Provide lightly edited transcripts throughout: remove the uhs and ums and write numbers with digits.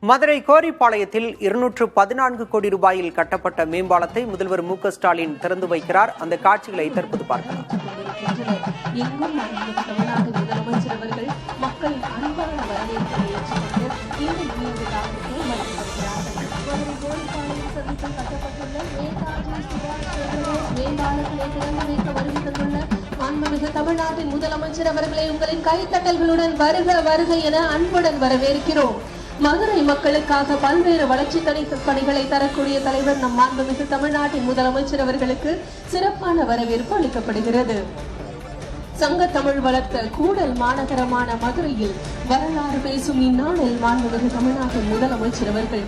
மதுரை கோரிப்பாளையத்தில் 214 கோடி ரூபாயில் கட்டப்பட்ட மேம்பாலத்தை முதல்வர் மு.க.ஸ்டாலின் திறந்து வைக்கிறார். அந்த காட்சிகளை தற்போது பார்க்கலாம். தமிழ்நாட்டின் முதலமைச்சர் அவர்களை உங்களின் கைத்தட்டல்களுடன் வருக வருக என அன்புடன் வரவேற்கிறோம். மதுரை மக்களுக்காக பல்வேறு வளர்ச்சி பணிகளை தரக்கூடிய தலைவர் நம் மாண்புமிகு தமிழ்நாட்டின் முதலமைச்சர் அவர்களுக்கு சிறப்பான வரவேற்பு அளிக்கப்படுகிறது. சங்க தமிழ் வளர்த்த கூடல் மாநகரமான மதுரையில் வரலாறு பேசும் இந்நாளில் மாண்புமிகு தமிழ்நாட்டின் முதலமைச்சர் அவர்கள்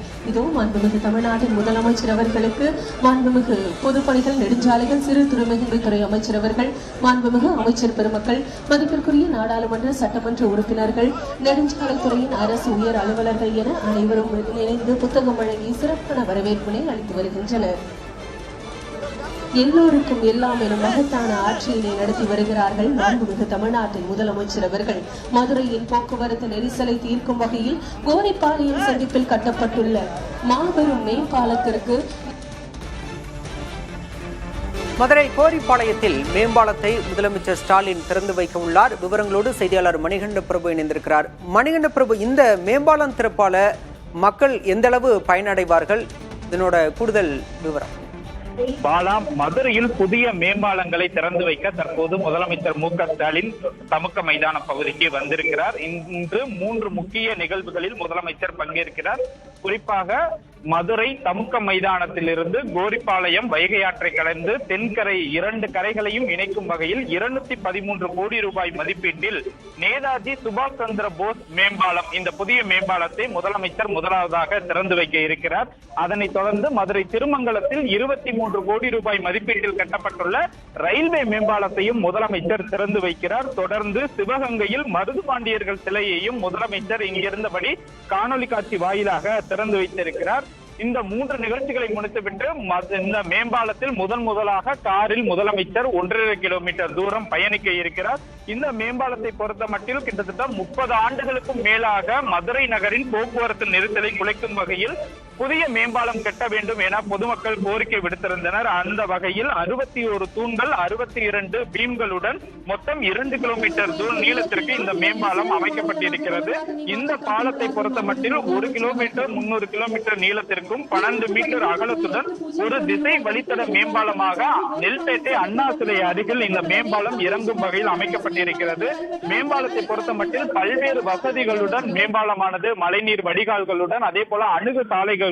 மாண்புமிகு தமிழ்நாட்டின் முதலமைச்சர் அவர்களுக்கு மாண்புமிகு பொதுப்பணிகள் நெடுஞ்சாலைகள் சிறு துறைமுகத்துறை அமைச்சர் அவர்கள், மாண்புமிகு அமைச்சர் பெருமக்கள், மதிப்பிற்குரிய நாடாளுமன்ற சட்டமன்ற உறுப்பினர்கள், நெடுஞ்சாலைத்துறையின் அரசு உயர் அலுவலர்கள் என அனைவரும் இணைந்து புத்தகம் வழங்கி சிறப்பான வரவேற்பினை அளித்து வருகின்றனர். எல்லோருக்கும் எல்லாம் எனும் மகத்தான ஆட்சியினை நடத்தி வருகிறார்கள் மாண்புமிகு தமிழ்நாட்டின் முதலமைச்சர் அவர்கள். மதுரையின் போக்குவரத்து நெரிசலை தீர்க்கும் வகையில் கோரிப்பாளையம் சந்திப்பில் கட்டப்பட்டுள்ள மாபெரும் மேம்பாலத்திற்கு மதுரை கோரிப்பாளையத்தில் மேம்பாலத்தை முதலமைச்சர் ஸ்டாலின் திறந்து வைக்க உள்ளார். விவரங்களோடு செய்தியாளர் மணிகண்ட பிரபு இணைந்திருக்கிறார். மணிகண்ட பிரபு, இந்த மேம்பாலம் திறப்பால மக்கள் எந்த அளவு பயனடைவார்கள்? இதனோட கூடுதல் விவரம். பாலா, மதுரையில் புதிய மேம்பாலங்களை திறந்து வைக்க தற்போது முதலமைச்சர் மு.க.ஸ்டாலின் தமுக்க மைதான பகுதிக்கு வந்திருக்கிறார். இன்று 3 முக்கிய நிகழ்வுகளில் முதலமைச்சர் பங்கேற்கிறார். குறிப்பாக மதுரை தமுக்க மைதானத்திலிருந்து கோரிப்பாளையம் வைகை ஆற்றை கடந்து தென்கரை 2 கரைகளையும் இணைக்கும் வகையில் 213 கோடி ரூபாய் மதிப்பீட்டில் நேதாஜி சுபாஷ் சந்திர போஸ் மேம்பாலம், இந்த புதிய மேம்பாலத்தை முதலமைச்சர் முதலாவதாக திறந்து வைக்க இருக்கிறார். அதனைத் தொடர்ந்து மதுரை திருமங்கலத்தில் 23 கோடி ரூபாய் மதிப்பீட்டில் கட்டப்பட்டுள்ள ரயில்வே மேம்பாலத்தையும் முதலமைச்சர் திறந்து வைக்கிறார். தொடர்ந்து சிவகங்கையில் மருது பாண்டியர்கள் சிலையையும் முதலமைச்சர் இங்கிருந்தபடி காணொலி காட்சி வாயிலாக திறந்து வைத்திருக்கிறார். இந்த 3 நிகழ்ச்சிகளை முடித்துவிட்டு இந்த மேம்பாலத்தில் முதலாக காரில் முதலமைச்சர் 1.5 கிலோமீட்டர் தூரம் பயணிக்க இருக்கிறார். இந்த மேம்பாலத்தை பொறுத்த மட்டில் கிட்டத்தட்ட 30 ஆண்டுகளுக்கும் மேலாக மதுரை நகரின் போக்குவரத்து நெரிசலை குலைக்கும் வகையில் புதிய மேம்பாலம் கட்ட வேண்டும் என பொதுமக்கள் கோரிக்கை விடுத்திருந்தனர். அந்த வகையில் 61 தூண்கள் 62 பீம்களுடன் மொத்தம் 2 கிலோமீட்டர் நீளத்திற்கு இந்த மேம்பாலம் அமைக்கப்பட்டிருக்கிறது. இந்த பாலத்தை பொறுத்த மட்டில் 1 கிலோமீட்டர் 300 கிலோமீட்டர் நீளத்திற்கும் 12 மீட்டர் அகலத்துடன் ஒரு திசை வழித்தட மேம்பாலமாக நெல்பேட்டை அண்ணா சிலை அருகில் இந்த மேம்பாலம் இறங்கும் வகையில் அமைக்கப்பட்டிருக்கிறது. மேம்பாலத்தை பொறுத்த மட்டில் பல்வேறு வசதிகளுடன் மேம்பாலமானது மழைநீர் வடிகால்களுடன் அதே போல அணுகு சாலைகளுடன்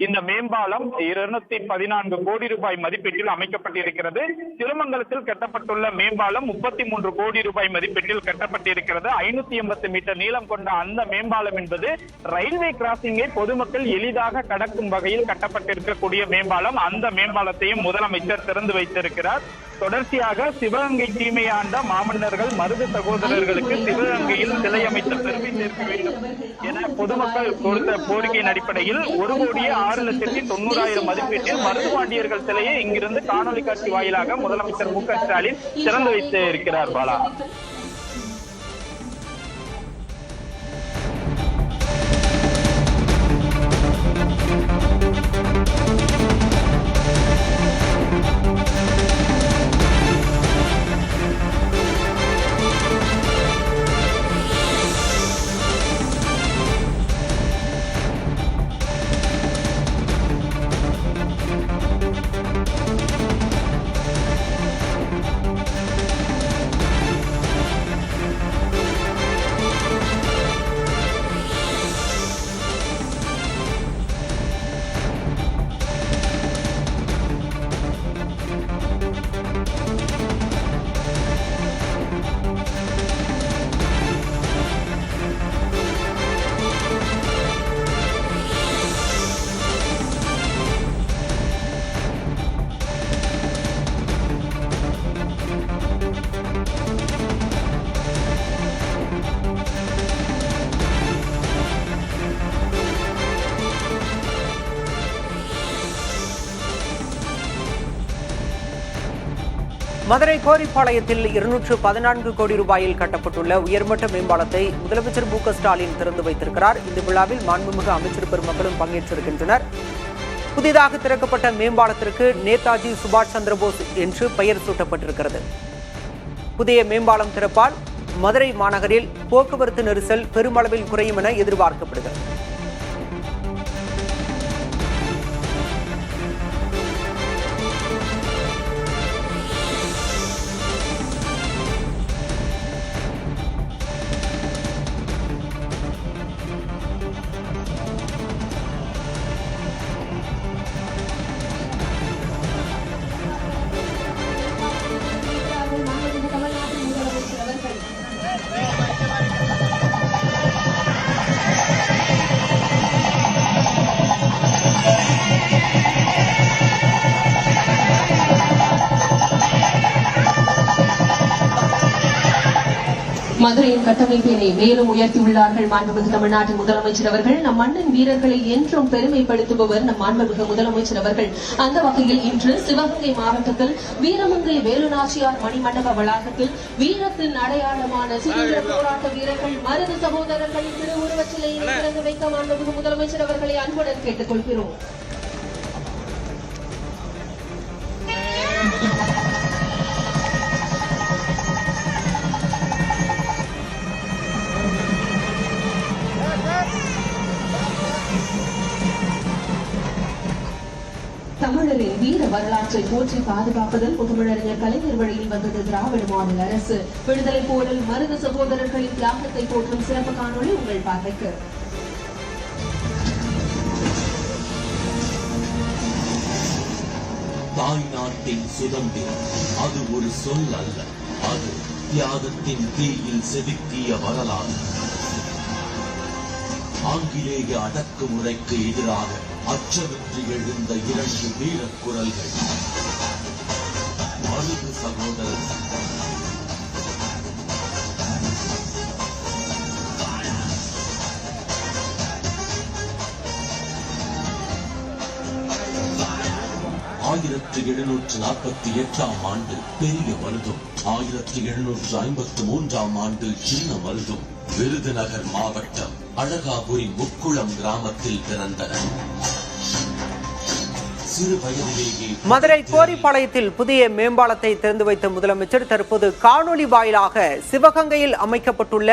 இந்த மேம்பாலம் 214 கோடி ரூபாய் மதிப்பீட்டில் அமைக்கப்பட்டிருக்கிறது. திருமங்கலத்தில் கட்டப்பட்டுள்ள மேம்பாலம் 33 கோடி ரூபாய் மதிப்பீட்டில் கட்டப்பட்டிருக்கிறது. 580 மீட்டர் நீளம் கொண்ட அந்த மேம்பாலம் என்பது ரயில்வே கிராசிங்கை பொதுமக்கள் எளிதாக கடக்கும் வகையில் கட்டப்பட்டிருக்கக்கூடிய மேம்பாலம். அந்த மேம்பாலத்தையும் முதலமைச்சர் திறந்து வைத்திருக்கிறார். தொடர்ச்சியாக சிவகங்கை தீமையாண்ட மாமன்னர்கள் மருது சகோதரர்களுக்கு சிவகங்கையில் சிலை அமைத்த பெருமை சேர்க்க வேண்டும் என பொதுமக்கள் கொடுத்த கோரிக்கையின் அடிப்படையில் 1,06,90,000 மதிப்பீட்டில் மருதுபாண்டியர்கள் சிலையை இங்கிருந்து காணொலி காட்சி வாயிலாக முதலமைச்சர் மு.க.ஸ்டாலின் திறந்து வைத்து இருக்கிறார். பாலா. மதுரை கோரிப்பாளையத்தில் 214 கோடி ரூபாயில் கட்டப்பட்டுள்ள உயர்மட்ட மேம்பாலத்தை முதலமைச்சர் மு.க.ஸ்டாலின் திறந்து வைத்திருக்கிறார். இந்த விழாவில் மாண்புமிகு அமைச்சர் பெருமக்களும் பங்கேற்றிருக்கின்றனர். புதிதாக திறக்கப்பட்ட மேம்பாலத்திற்கு நேதாஜி சுபாஷ் சந்திரபோஸ் என்று பெயர் சூட்டப்பட்டிருக்கிறது. புதிய மேம்பாலம் திறப்பால் மதுரை மாநகரில் போக்குவரத்து நெரிசல் பெருமளவில் குறையும் என எதிர்பார்க்கப்படுகிறது. மதுரையின் கட்டமைப்பினை மேலும் உயர்த்தியுள்ளார்கள் மாண்புமிகு தமிழ்நாட்டின் முதலமைச்சர் அவர்கள். நம் மண்ணின் வீரர்களை என்றும் பெருமைப்படுத்துபவர் நம் மாண்புமிகு முதலமைச்சர் அவர்கள். அந்த வகையில் இன்று சிவகங்கை மாவட்டத்தில் வீரமங்கை வேலுநாச்சியார் மணிமண்டப வளாகத்தில் வீரத்தின் அடையாளமான சுதந்திர போராட்ட வீரர்கள் மருது சகோதரர்களின் திருவுருவச் சிலையை திறந்து வைக்க மாண்புமிகு முதலமைச்சர் அவர்களை அன்புடன் கேட்டுக் கொள்கிறோம். தமிழரின் வீர வரலாற்றை போற்றி பாதுகாப்பதில் முத்தமிழறிஞர் கலைஞர் வழியில் வந்தது திராவிட மாடல் அரசு. விடுதலை போரில் மருது சகோதரர்களின் தியாகத்தை போற்றும் சிறப்பு காணொளி உங்கள் பார்வைக்கு. தாய் நாட்டின் சுதந்திரம் அது ஒரு சொல் அல்ல, அது தியாகத்தின் தீயில் செதுக்கிய வரலாறு. ஆங்கிலேய அடக்குமுறைக்கு எதிராக அச்சமின்றி எழுந்த 2 வீரக் குரல்கள் மருது சகோதரர்கள். ஆண்டு பெரிய மருதும் 1753 சின்ன மருதும் விருதுநகர் மாவட்டம் அழகாபுரி முக்குளம் கிராமத்தில் பிறந்தனர். மதுரை கோரிப்பாளையத்தில் புதிய மேம்பாலத்தை திறந்து வைத்த முதலமைச்சர் தற்போது காணொலி வாயிலாக சிவகங்கையில் அமைக்கப்பட்டுள்ள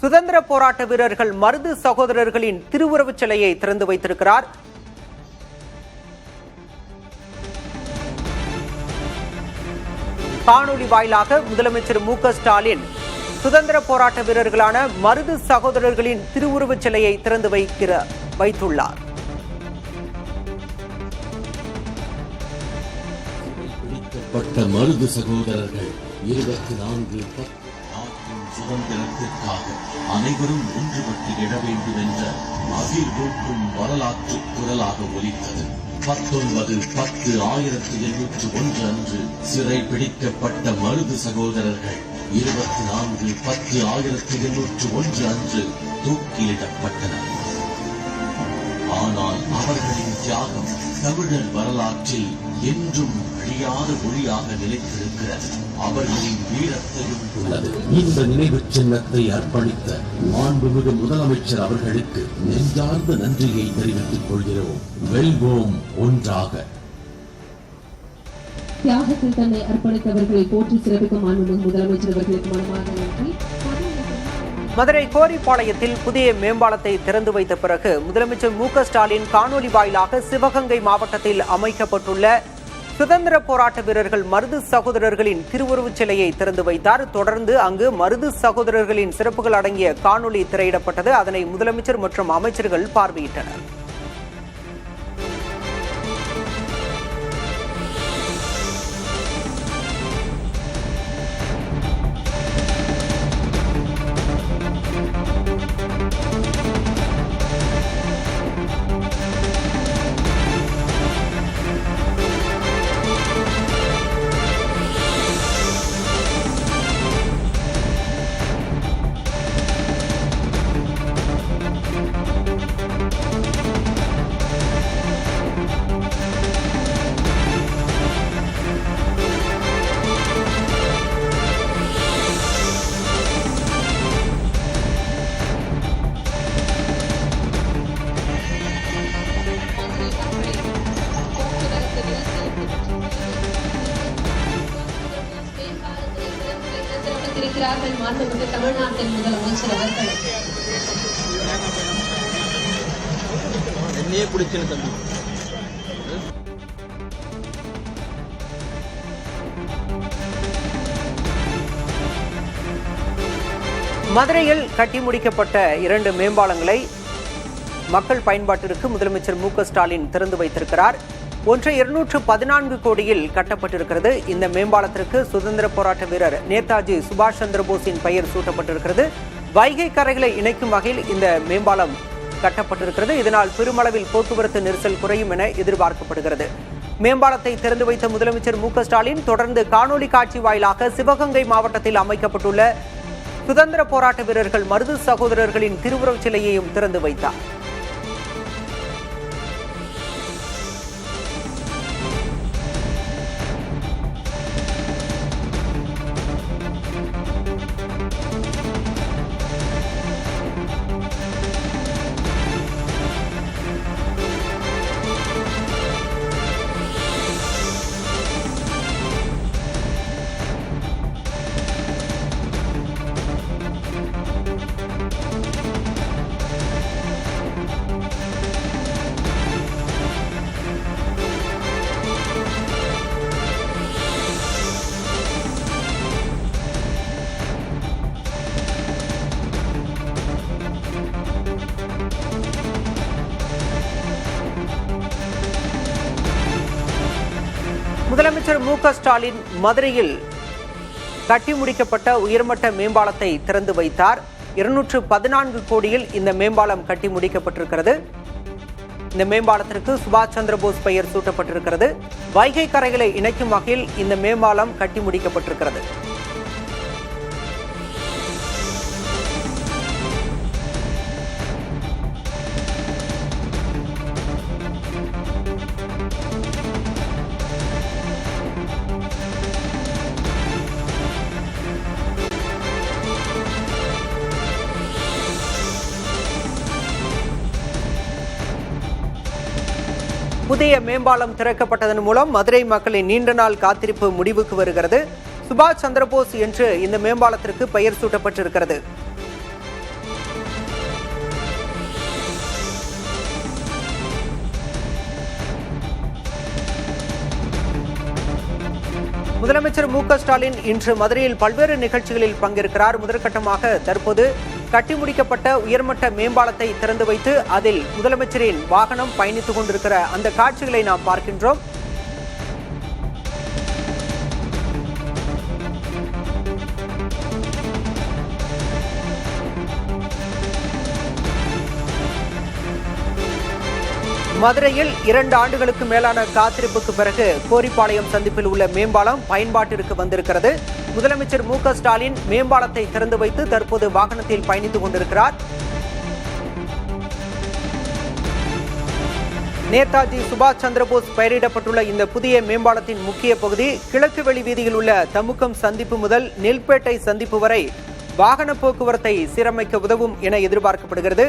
சுதந்திர போராட்ட வீரர்கள் மருது சகோதரர்களின் திருவுருவச் சிலையை திறந்து வைத்திருக்கிறார். காணொலி வாயிலாக முதலமைச்சர் மு.க.ஸ்டாலின் சுதந்திர போராட்ட வீரர்களான மருது சகோதரர்களின் திருவுருவச் சிலையை திறந்து வைத்துள்ளார். மருது சகோதரர்கள் 24 நாட்டின் சுதந்திரத்திற்காக அனைவரும் ஒன்றுபட்டு எழ வேண்டும் என்ற அதிர்வூட்டும் வரலாற்று குரலாக ஒலித்தது. 19/10/1801 அன்று சிறை பிடிக்கப்பட்ட மருது சகோதரர்கள் 24/10/1801 அன்று தூக்கிலிடப்பட்டனர். ஆனால் அவர்களின் தியாகம் தமிழர் வரலாற்றில் என்றும் அழியாத ஒளியாக நிலைத்திருக்கிறது. அவர்களின் வீரத்தையும் உள்ளது. இந்த நினைவு சின்னத்தை அர்ப்பணித்த மாண்புமிகு முதலமைச்சர் அவர்களுக்கு நெஞ்சார்ந்த நன்றியை தெரிவித்துக் கொள்கிறோம். வெல்வோம் ஒன்றாக. தியாகத்தில் தன்னை அர்ப்பணித்தவர்களை போற்றி சிறப்பிக்கும் மாண்புமிகு முதலமைச்சர் அவர்களுக்கு மனமார்ந்த நன்றி. மதுரை கோரிப்பாளையத்தில் புதிய மேம்பாலத்தை திறந்து வைத்த பிறகு முதலமைச்சர் மு.க.ஸ்டாலின் காணொலி வாயிலாக சிவகங்கை மாவட்டத்தில் அமைக்கப்பட்டுள்ள சுதந்திர போராட்ட வீரர்கள் மருது சகோதரர்களின் திருவுருவச் சிலையை திறந்து வைத்தார். தொடர்ந்து அங்கு மருது சகோதரர்களின் சிறப்புகள் அடங்கிய காணொலி திரையிடப்பட்டது. அதனை முதலமைச்சர் மற்றும் அமைச்சர்கள் பார்வையிட்டனர். தமிழ்நாட்டின் முதலமைச்சர் அவர்கள். மதுரையில் கட்டி முடிக்கப்பட்ட 2 மேம்பாலங்களை மக்கள் பயன்பாட்டிற்கு முதலமைச்சர் மு.க.ஸ்டாலின் திறந்து வைத்திருக்கிறார். ஒன்று 214 கோடியில் கட்டப்பட்டிருக்கிறது. இந்த மேம்பாலத்திற்கு சுதந்திர போராட்ட வீரர் நேதாஜி சுபாஷ் சந்திரபோஸின் பெயர் சூட்டப்பட்டிருக்கிறது. வைகை கரைகளை இணைக்கும் வகையில் இந்த மேம்பாலம் கட்டப்பட்டிருக்கிறது. இதனால் பெருமளவில் போக்குவரத்து நெரிசல் குறையும் என எதிர்பார்க்கப்படுகிறது. மேம்பாலத்தை திறந்து வைத்த முதலமைச்சர் மு.க.ஸ்டாலின் தொடர்ந்து காணொலி காட்சி வாயிலாக சிவகங்கை மாவட்டத்தில் அமைக்கப்பட்டுள்ள சுதந்திர போராட்ட வீரர்கள் மருது சகோதரர்களின் திருவுருவச் சிலையையும் திறந்து வைத்தார். முதலமைச்சர் மு.க.ஸ்டாலின் மதுரையில் கட்டி முடிக்கப்பட்ட உயர்மட்ட மேம்பாலத்தை திறந்து வைத்தார். 214 கோடியில் இந்த மேம்பாலம் கட்டி முடிக்கப்பட்டிருக்கிறது. இந்த மேம்பாலத்திற்கு சுபாஷ் சந்திரபோஸ் பெயர் சூட்டப்பட்டிருக்கிறது. வைகை கரைகளை இணைக்கும் வகையில் இந்த மேம்பாலம் கட்டி முடிக்கப்பட்டிருக்கிறது. புதிய மேம்பாலம் திறக்கப்பட்டதன் மூலம் மதுரை மக்களின் நீண்ட நாள் காத்திருப்பு முடிவுக்கு வருகிறது. சுபாஷ் சந்திரபோஸ் என்று இந்த மேம்பாலத்திற்கு பெயர் சூட்டப்பட்டிருக்கிறது. முதலமைச்சர் மு.க.ஸ்டாலின் இன்று மதுரையில் பல்வேறு நிகழ்ச்சிகளில் பங்கேற்கிறார். முதற்கட்டமாக தற்போது கட்டி முடிக்கப்பட்ட உயர்மட்ட மேம்பாலத்தை திறந்து வைத்து அதில் முதலமைச்சரின் வாகனம் பயணித்துக் கொண்டிருக்கிற அந்த காட்சிகளை நாம் பார்க்கின்றோம். மதுரையில் 2 ஆண்டுகளுக்கு மேலான காத்திருப்புக்கு பிறகு கோரிப்பாளையம் சந்திப்பில் உள்ள மேம்பாலம் பயன்பாட்டிற்கு வந்திருக்கிறது. முதலமைச்சர் மு.க.ஸ்டாலின் மேம்பாலத்தை திறந்து வைத்து தற்போது வாகனத்தில் பயணித்துக் கொண்டிருக்கிறார். நேதாஜி சுபாஷ் சந்திரபோஸ் பெயரிடப்பட்டுள்ள இந்த புதிய மேம்பாலத்தின் முக்கிய பகுதி கிழக்கு வெளி வீதியில் உள்ள தமுக்கம் சந்திப்பு முதல் நெல்பேட்டை சந்திப்பு வரை வாகன போக்குவரத்தை சீரமைக்க உதவும் என எதிர்பார்க்கப்படுகிறது.